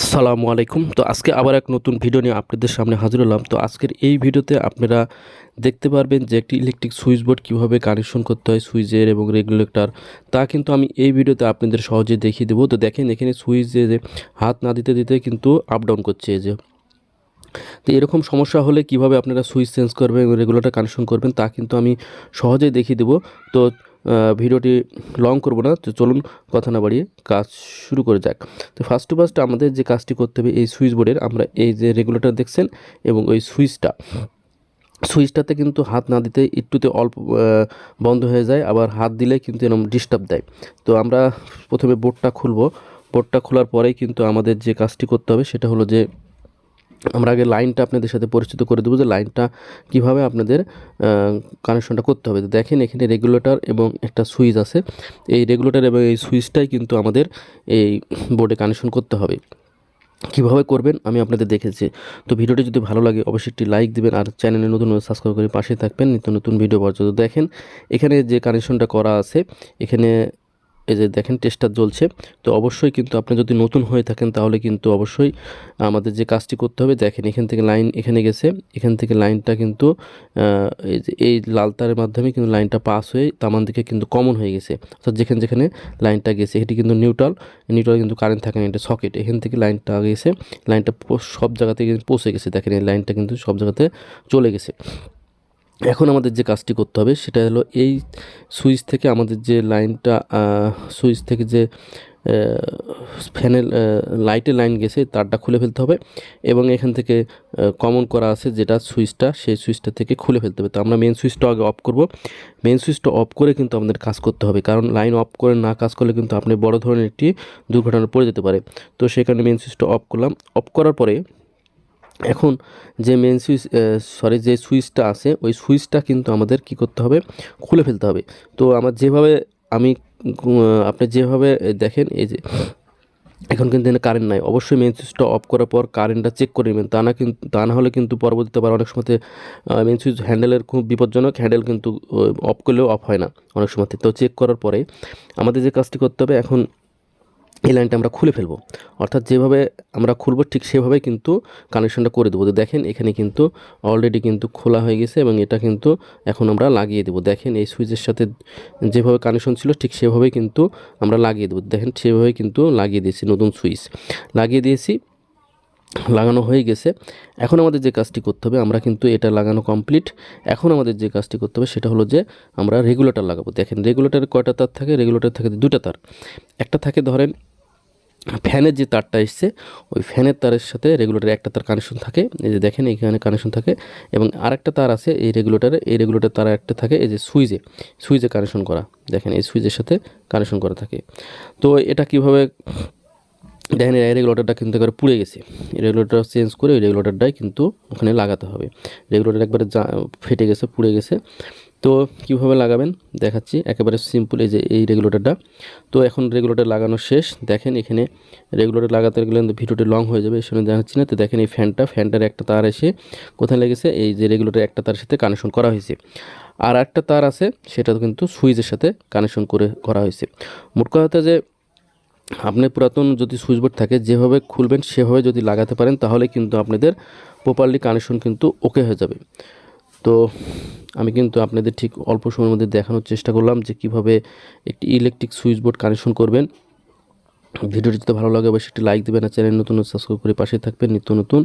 আসসালামু আলাইকুম। তো আজকে আবার এক নতুন ভিডিও নিয়ে আপনাদের সামনে হাজির হলাম। তো আজকের এই ভিডিওতে আপনারা দেখতে পারবেন যে একটি ইলেকট্রিক সুইচ বোর্ড কীভাবে কানেকশন করতে হয় সুইচের এবং রেগুলেটর, তা কিন্তু আমি এই ভিডিওতে আপনাদের সহজে দেখিয়ে দেবো। তো দেখেন এখানে সুইচে যে হাত না দিতে দিতে কিন্তু আপ ডাউন করছে এই যে। তো এরকম সমস্যা হলে কিভাবে আপনারা সুইচ চেঞ্জ করবেন এবং রেগুলেটর কানেকশন করবেন তা কিন্তু আমি সহজেই দেখিয়ে দেবো। তো ভিডিওটি লং করব না, তো চলুন কথা না বাড়িয়ে কাজ শুরু করে যাক। তো ফার্স্ট টু ফার্স্ট আমাদের যে কাজটি করতে হবে, এই সুইচ বোর্ডের আমরা এই যে রেগুলেটর দেখছেন এবং ওই সুইচটাতে কিন্তু হাত না দিতে একটুতে অল্প বন্ধ হয়ে যায়, আবার হাত দিলে কিন্তু এরকম ডিস্টার্ব দেয়। তো আমরা প্রথমে বোর্ডটা খুলবো। বোর্ডটা খোলার পরেই কিন্তু আমাদের যে কাজটি করতে হবে সেটা হলো যে আমরা আগে লাইনটা আপনাদের সাথে পরিচিত করে দেবো যে লাইনটা কীভাবে আপনাদের কানেকশনটা করতে হবে। তো দেখেন এখানে রেগুলেটর এবং একটা সুইচ আছে। এই রেগুলেটর এবং এই সুইচটাই কিন্তু আমাদের এই বোর্ডে কানেকশন করতে হবে। কীভাবে করবেন আমি আপনাদের দেখেছি। তো ভিডিওটি যদি ভালো লাগে অবশ্যই একটি লাইক দিবেন, আর চ্যানেলে নতুন সাবস্ক্রাইব করে পাশে থাকবেন নিত্য নতুন ভিডিও পাওয়ার জন্য। দেখেন এখানে যে কানেকশনটা করা আছে, এখানে এই যে দেখেন টেস্টার জ্বলছে। তো অবশ্যই কিন্তু আপনি যদি নতুন হয়ে থাকেন তাহলে কিন্তু অবশ্যই আমাদের যে কাজটি করতে হবে, দেখেন এখান থেকে লাইন এখানে গেছে, এখান থেকে লাইনটা কিন্তু এই যে এই লাল তারের মাধ্যমে কিন্তু লাইনটা পাস হয়ে তামান দিকে কিন্তু কমন হয়ে গেছে। অর্থাৎ যেখানে যেখানে লাইনটা গেছে এটি কিন্তু নিউট্রাল কিন্তু কারেন্ট থাকে না, এটা সকেট। এখান থেকে লাইনটা গেছে, লাইনটা সব জায়গাতে পৌঁছে গেছে। দেখেন এই লাইনটা কিন্তু সব জায়গাতে চলে গেছে। এখন আমাদের যে কাজটি করতে হবে সেটা হলো এই সুইচ থেকে আমাদের যে লাইনটা সুইচ থেকে যে ফ্যানের লাইটের লাইন গেছে তারটা খুলে ফেলতে হবে এবং এখান থেকে কমন করা আছে যেটা সুইচটা, সেই সুইচটা থেকে খুলে ফেলতে হবে। তো আমরা মেন সুইচটা আগে অফ করব। মেন সুইচটা অফ করে কিন্তু আমাদের কাজ করতে হবে, কারণ লাইন অফ করে না কাজ করলে কিন্তু আপনি বড় ধরনের একটি দুর্ঘটনা পড়ে যেতে পারে। তো সেই কারণে মেন সুইচটা অফ করলাম। অফ করার পরে এখন যে মেন সুইচ যে সুইচটা আছে ওই সুইচটা কিন্তু আমাদের কি করতে হবে, খুলে ফেলতে হবে। তো আমার যেভাবে আপনি যেভাবে দেখেন এই যে এখন কিন্তু এখানে কারেন্ট নাই, অবশ্যই মেন সুইচটা অফ করার পর কারেন্টটা চেক করে নেবেন। তা না হলে কিন্তু পরবর্তীতে আবার অনেক সময় মেন সুইচ হ্যান্ডেলের খুব বিপজ্জনক, হ্যান্ডেল কিন্তু অফ করলেও অফ হয় না অনেক সময়। তো চেক করার পরে আমাদের যে কাজটি করতে হবে, এখন এই লাইনটা আমরা খুলে ফেলবো। অর্থাৎ যেভাবে আমরা খুলবো ঠিক সেভাবে কিন্তু কানেকশনটা করে দেবো। তো দেখেন এখানে কিন্তু অলরেডি কিন্তু খোলা হয়ে গেছে এবং এটা কিন্তু এখন আমরা লাগিয়ে দেবো। দেখেন এই সুইচের সাথে যেভাবে কানেকশন ছিল ঠিক সেভাবেই কিন্তু আমরা লাগিয়ে দেবো। দেখেন সেভাবে কিন্তু লাগিয়ে দিয়েছি, নতুন সুইচ লাগিয়ে দিয়েছি, লাগানো হয়ে গেছে। এখন আমাদের যে কাজটি করতে হবে, আমরা কিন্তু এটা লাগানো কমপ্লিট। এখন আমাদের যে কাজটি করতে হবে সেটা হলো যে আমরা রেগুলেটর লাগাবো। দেখেন রেগুলেটরে কয়টা তার থাকে, রেগুলেটর থাকে দুটো তার। একটা থাকে ধরেন ফ্যানের যে তারটা এসছে ওই ফ্যানের তারের সাথে রেগুলেটরে একটা তার কানেকশন থাকে, এই যে দেখেন এখানে কানেকশন থাকে, এবং আরেকটা তার আছে এই রেগুলেটরে, এই রেগুলেটর তার একটা থাকে এই যে সুইচে কানেকশন করা। দেখেন এই সুইচের সাথে কানেকশন করা থাকে। তো এটা কিভাবে দেখেন এই রেগুলেটরটা কিন্তু একবারে পুড়ে গেছে, রেগুলেটর চেঞ্জ করে ওই রেগুলেটরটাই কিন্তু ওখানে লাগাতে হবে। রেগুলেটর একবারে ফেটে গেছে, পুড়ে গেছে। তো কীভাবে লাগাবেন দেখাচ্ছি, একেবারে সিম্পল। এই যে এই রেগুলেটরটা, তো এখন রেগুলেটর লাগানো শেষ। দেখেন এখানে রেগুলেটর লাগাতে গেলে ভিডিওটি লং হয়ে যাবে, সেজন্য দেখাচ্ছি না। তো দেখেন এই ফ্যানটার একটা তার এসে কোথায় লেগেছে, এই যে রেগুলেটর একটা তার সাথে কানেকশন করা হয়েছে, আর একটা তার আছে সেটা কিন্তু সুইচের সাথে কানেকশন করা হয়েছে। মোট কথা যে আপনি পুরাতন যদি সুইচ বোর্ড থাকে যেভাবে খুলবেন সেভাবে যদি লাগাতে পারেন তাহলে কিন্তু আপনাদের প্রপারলি কানেকশন কিন্তু ওকে হয়ে যাবে। তো আমি কিন্তু আপনাদের ঠিক অল্প সময়ের মধ্যে দেখানোর চেষ্টা করলাম যে কীভাবে একটি ইলেকট্রিক সুইচ বোর্ড কানেকশন করবেন। ভিডিওটি যদি ভালো লাগে অবশ্যই একটি লাইক দেবেন, আর চ্যানেল নতুন সাবস্ক্রাইব করে পাশে থাকবেন নিত্য নতুন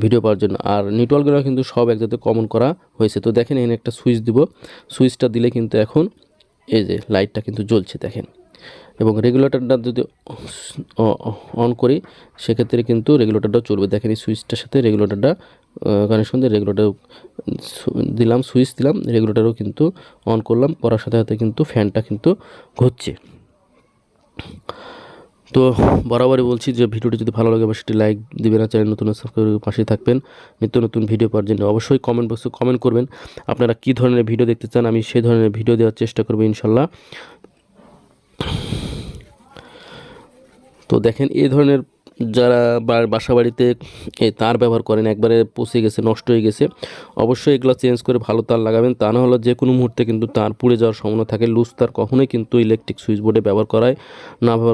ভিডিও পাওয়ার জন্য। আর নিউট্রালগুলো কিন্তু সব একসাথে কমন করা হয়েছে। তো দেখেন এখানে একটা সুইচ দিব, সুইচটা দিলে কিন্তু এখন এই যে লাইটটা কিন্তু জ্বলছে দেখেন, এবং রেগুলেটরটা যদি অন করি সেক্ষেত্রে কিন্তু রেগুলেটরটাও চলবে। দেখেন এই সুইচটার সাথে রেগুলেটরটা কানেকশন দিয়ে রেগুলেটর দিলাম, সুইচ দিলাম, রেগুলেটরও কিন্তু অন করলাম, করার সাথে সাথে কিন্তু ফ্যানটা কিন্তু ঘুরছে। তো বরাবরই বলছি যে ভিডিওটি যদি ভালো লাগে অবশ্যই একটি লাইক দিবেন, আর চ্যানেল নতুন সাবস্ক্রাইব করে পাশে থাকবেন নিত্য নতুন ভিডিও পাওয়ার জন্য। অবশ্যই কমেন্ট বক্সে কমেন্ট করবেন আপনারা কী ধরনের ভিডিও দেখতে চান, আমি সেই ধরনের ভিডিও দেওয়ার চেষ্টা করব ইনশাল্লাহ। তো দেখেন এই ধরনের যারা বাসা বাড়িতে এই তার ব্যবহার করেন একবারে পচে গেছে, নষ্ট হয়ে গেছে, অবশ্যই এগুলো চেঞ্জ করে ভালো তার লাগাবেন। তা না হলে যে কোনো মুহূর্তে কিন্তু তার পুড়ে যাওয়ার সম্ভাবনা থাকে। লুজ তার কখনোই কিন্তু ইলেকট্রিক সুইচ বোর্ডে ব্যবহার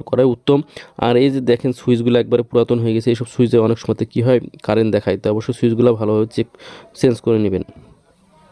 করাই উত্তম। আর এই যে দেখেন সুইচগুলো একবারে পুরাতন হয়ে গেছে, এইসব সুইচে অনেক সময়তে কী হয়, কারেন্ট দেখায়। তো অবশ্যই সুইচগুলো ভালোভাবে চেঞ্জ করে নেবেন।